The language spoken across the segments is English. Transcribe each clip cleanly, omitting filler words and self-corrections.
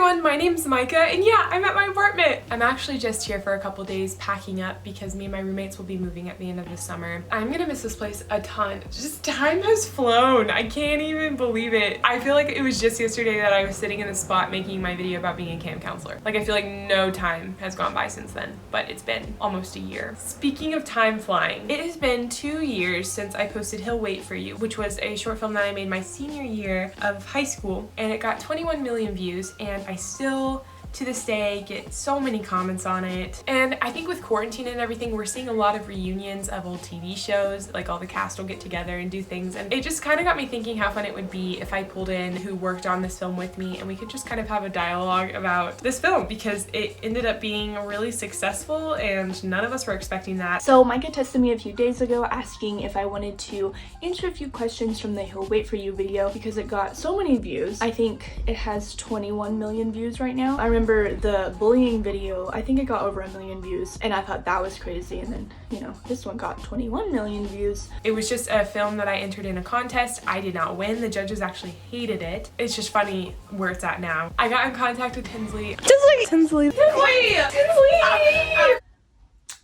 everyone, my name's Micah, and yeah, I'm at my apartment. I'm actually just here for a couple days packing up because me and my roommates will be moving at the end of the summer. I'm gonna miss this place a ton. Just time has flown. I can't even believe it. I feel like it was just yesterday that I was sitting in the spot making my video about being a camp counselor. Like, I feel like no time has gone by since then, but it's been almost a year. Speaking of time flying, it has been 2 years since I posted He'll Wait For You, which was a short film that I made my senior year of high school, and it got 21 million views, and I still to this day get so many comments on it. And I think with quarantine and everything, we're seeing a lot of reunions of old TV shows, like all the cast will get together and do things, and it just kind of got me thinking how fun it would be if I pulled in who worked on this film with me and we could just kind of have a dialogue about this film, because it ended up being really successful and none of us were expecting that. So Micah texted me a few days ago asking if I wanted to answer a few questions from the He'll Wait For You video because it got so many views. I think it has 21 million views right now. I remember the bullying video, I think it got over 1 million views, and I thought that was crazy, and then, you know, this one got 21 million views. It was just a film that I entered in a contest. I did not win. The judges actually hated it. It's just funny where it's at now. I got in contact with Tinsley. Tinsley!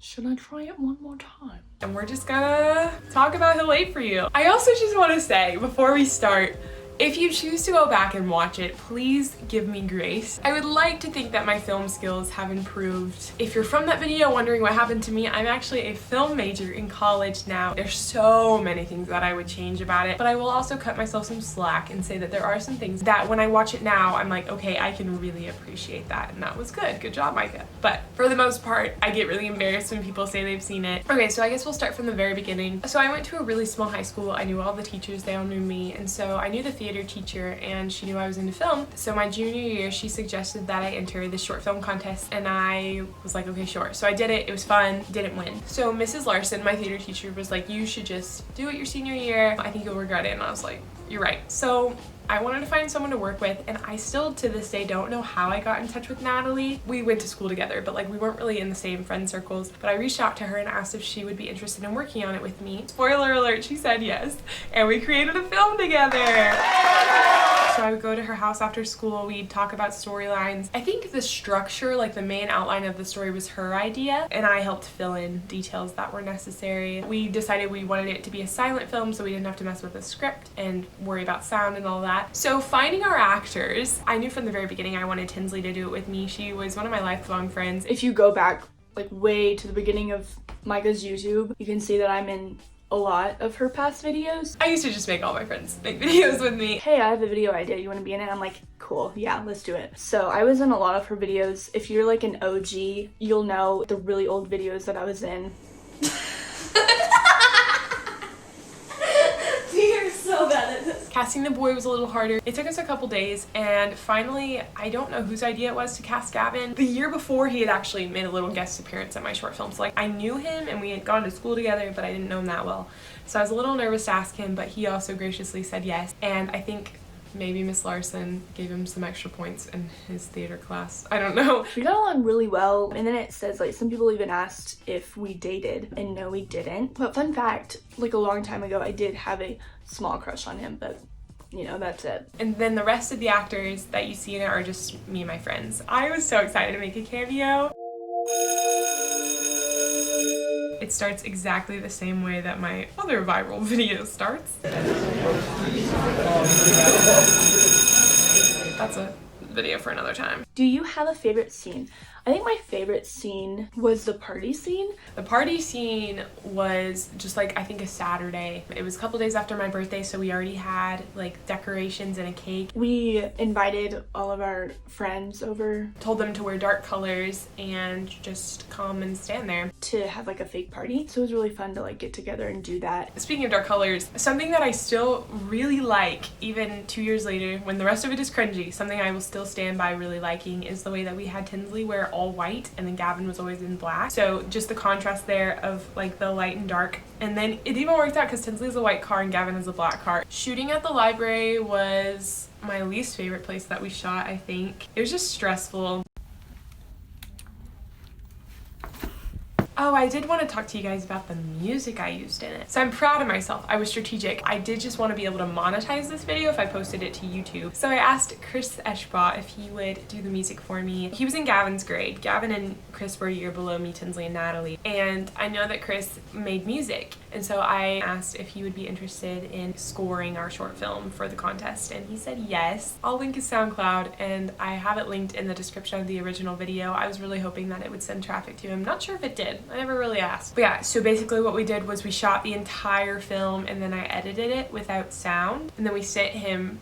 Should I try it one more time? And we're just gonna talk about He'll Wait For You. I also just want to say, before we start, if you choose to go back and watch it, please give me grace. I would like to think that my film skills have improved. If you're from that video wondering what happened to me, I'm actually a film major in college now. There's so many things that I would change about it, but I will also cut myself some slack and say that there are some things that when I watch it now, I'm like, okay, I can really appreciate that, and that was good. Good job, Micah. But for the most part, I get really embarrassed when people say they've seen it. Okay, so I guess we'll start from the very beginning. So I went to a really small high school. I knew all the teachers, they all knew me, and so I knew the theater teacher, and she knew I was into film. So my junior year, she suggested that I enter the short film contest, and I was like, okay, sure. So I did it. It was fun. Didn't win. So Mrs. Larson, my theater teacher, was like, you should just do it your senior year. I think you'll regret it. And I was like, you're right. So I wanted to find someone to work with, and I still to this day don't know how I got in touch with Natalie. We went to school together, but like we weren't really in the same friend circles. But I reached out to her and asked if she would be interested in working on it with me. Spoiler alert, she said yes, and we created a film together. So I would go to her house after school, we'd talk about storylines. I think the structure, like the main outline of the story, was her idea, and I helped fill in details that were necessary. We decided we wanted it to be a silent film so we didn't have to mess with the script and worry about sound and all that. So finding our actors, I knew from the very beginning I wanted Tinsley to do it with me. She was one of my lifelong friends. If you go back like way to the beginning of Micah's YouTube, you can see that I'm in a lot of her past videos. I used to just make all my friends make videos with me. Hey, I have a video idea, you want to be in it? I'm like, cool, yeah, let's do it. So I was in a lot of her videos. If you're like an OG, you'll know the really old videos that I was in. You're so bad at this. Casting the boy was a little harder. It took us a couple days, and finally, I don't know whose idea it was to cast Gavin. The year before, he had actually made a little guest appearance at my short film. So like, I knew him and we had gone to school together, but I didn't know him that well. So I was a little nervous to ask him, but he also graciously said yes. And I think maybe Miss Larson gave him some extra points in his theater class. I don't know. We got along really well, and then it says like some people even asked if we dated, and no, we didn't. But fun fact, like a long time ago, I did have a small crush on him, but you know, that's it. And then the rest of the actors that you see in it are just me and my friends. I was so excited to make a cameo. It starts exactly the same way that my other viral video starts. That's a video for another time. Do you have a favorite scene? I think my favorite scene was the party scene. The party scene was just like, I think a Saturday. It was a couple days after my birthday, so we already had like decorations and a cake. We invited all of our friends over. Told them to wear dark colors and just come and stand there. To have like a fake party. So it was really fun to like get together and do that. Speaking of dark colors, something that I still really like, even 2 years later, when the rest of it is cringy, something I will still stand by really liking is the way that we had Tinsley wear all white and then Gavin was always in black. So just the contrast there of like the light and dark. And then it even worked out because Tinsley is a white car and Gavin is a black car. Shooting at the library was my least favorite place that we shot, I think. It was just stressful. Oh, I did want to talk to you guys about the music I used in it. So I'm proud of myself. I was strategic. I did just want to be able to monetize this video if I posted it to YouTube. So I asked Chris Eschbaugh if he would do the music for me. He was in Gavin's grade. Gavin and Chris were a year below me, Tinsley and Natalie. And I know that Chris made music. And so I asked if he would be interested in scoring our short film for the contest. And he said yes. I'll link his SoundCloud and I have it linked in the description of the original video. I was really hoping that it would send traffic to him. Not sure if it did. I never really asked. But yeah, so basically what we did was we shot the entire film and then I edited it without sound. And then we sent him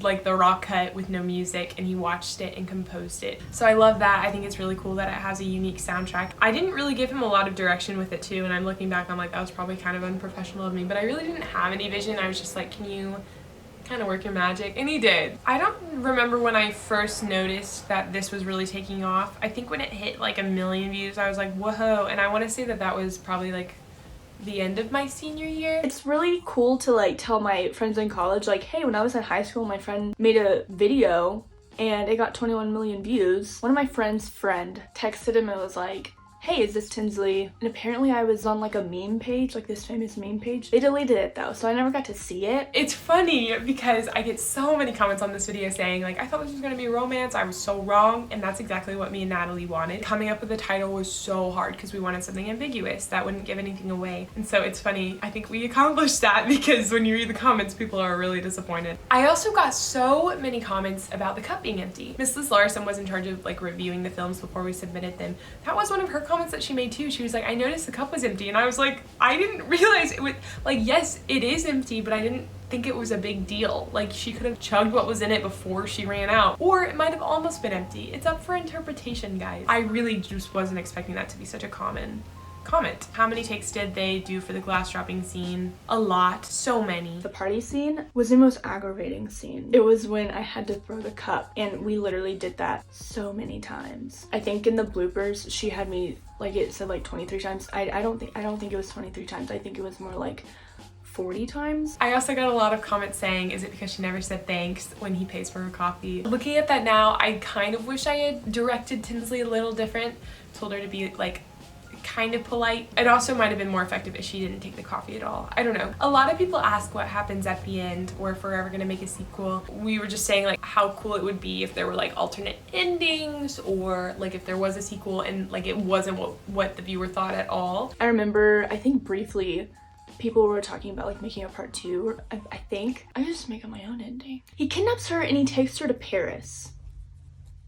like the raw cut with no music and he watched it and composed it. So I love that. I think it's really cool that it has a unique soundtrack. I didn't really give him a lot of direction with it too, and I'm looking back, I'm like, that was probably kind of unprofessional of me, but I really didn't have any vision. I was just like, can you kind of work your magic? And he did. I don't remember when I first noticed that this was really taking off. I think when it hit like 1 million views, I was like, whoa. And I want to say that that was probably like the end of my senior year. It's really cool to like tell my friends in college, like, hey, when I was in high school, my friend made a video and it got 21 million views. One of my friend's friend texted him and was like, hey, is this Tinsley? And apparently I was on like a meme page, like this famous meme page. They deleted it though, so I never got to see it. It's funny because I get so many comments on this video saying like, I thought this was gonna be romance, I was so wrong, and that's exactly what me and Natalie wanted. Coming up with the title was so hard because we wanted something ambiguous that wouldn't give anything away. And so it's funny, I think we accomplished that because when you read the comments, people are really disappointed. I also got so many comments about the cup being empty. Miss Liz Larson was in charge of like reviewing the films before we submitted them. That was one of her comments that she made too. She was like, I noticed the cup was empty, and I was like, I didn't realize it was like, yes, it is empty, but I didn't think it was a big deal. Like, she could have chugged what was in it before she ran out, or it might have almost been empty. It's up for interpretation, guys. I really just wasn't expecting that to be such a common comment. How many takes did they do for the glass dropping scene? A lot. So many. The party scene was the most aggravating scene. It was when I had to throw the cup, and we literally did that so many times. I think in the bloopers she had me, like, it said like 23 times. I don't think it was 23 times. I think it was more like 40 times. I also got a lot of comments saying, is it because she never said thanks when he pays for her coffee? Looking at that now, I kind of wish I had directed Tinsley a little different, told her to be like kind of polite. It also might have been more effective if she didn't take the coffee at all. I don't know. A lot of people ask what happens at the end or if we're ever gonna make a sequel. We were just saying like how cool it would be if there were like alternate endings, or like if there was a sequel and like it wasn't what the viewer thought at all. I remember, I think briefly, people were talking about like making a part 2, or I think. I just make up my own ending. He kidnaps her and he takes her to Paris.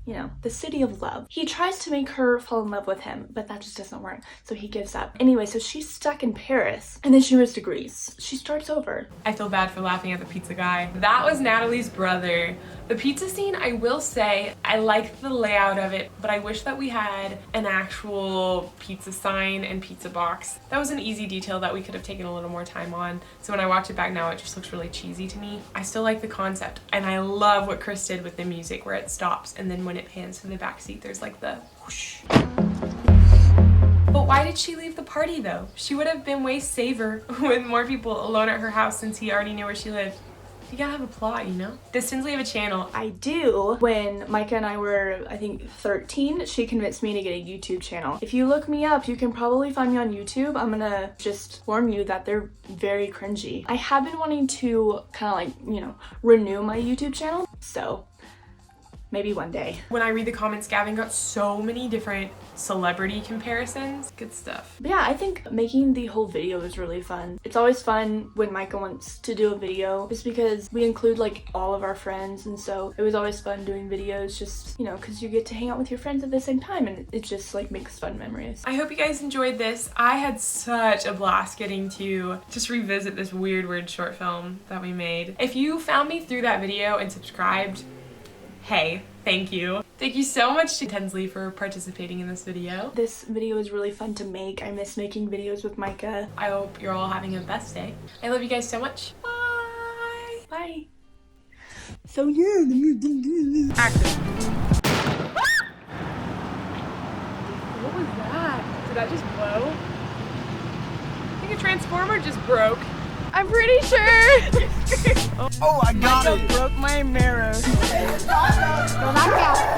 You know, the city of love. He tries to make her fall in love with him, but that just doesn't work, so he gives up. Anyway, so she's stuck in Paris, and then she moves to Greece. She starts over. I feel bad for laughing at the pizza guy. That was Natalie's brother. The pizza scene, I will say, I liked the layout of it, but I wish that we had an actual pizza sign and pizza box. That was an easy detail that we could have taken a little more time on, so when I watch it back now, it just looks really cheesy to me. I still like the concept, and I love what Chris did with the music where it stops, and then when it pans to the back seat, there's like the whoosh. But why did she leave the party though? She would have been way safer with more people alone at her house since he already knew where she lived. You gotta have a plot, you know? Does Tinsley have a channel? I do. When Micah and I were, I think, 13, she convinced me to get a YouTube channel. If you look me up, you can probably find me on YouTube. I'm gonna just warn you that they're very cringy. I have been wanting to kind of like, you know, renew my YouTube channel, so maybe one day. When I read the comments, Gavin got so many different celebrity comparisons. Good stuff. But yeah, I think making the whole video was really fun. It's always fun when Micah wants to do a video, just because we include like all of our friends, and so it was always fun doing videos, just, you know, because you get to hang out with your friends at the same time, and it just like makes fun memories. I hope you guys enjoyed this. I had such a blast getting to just revisit this weird short film that we made. If you found me through that video and subscribed, hey, thank you. Thank you so much to Tinsley for participating in this video. This video was really fun to make. I miss making videos with Micah. I hope you're all having a best day. I love you guys so much. Bye. Bye. So yeah, action. What was that? Did that just blow? I think a transformer just broke. I'm pretty sure. Oh, I got it. Broke my mirror. Go back out.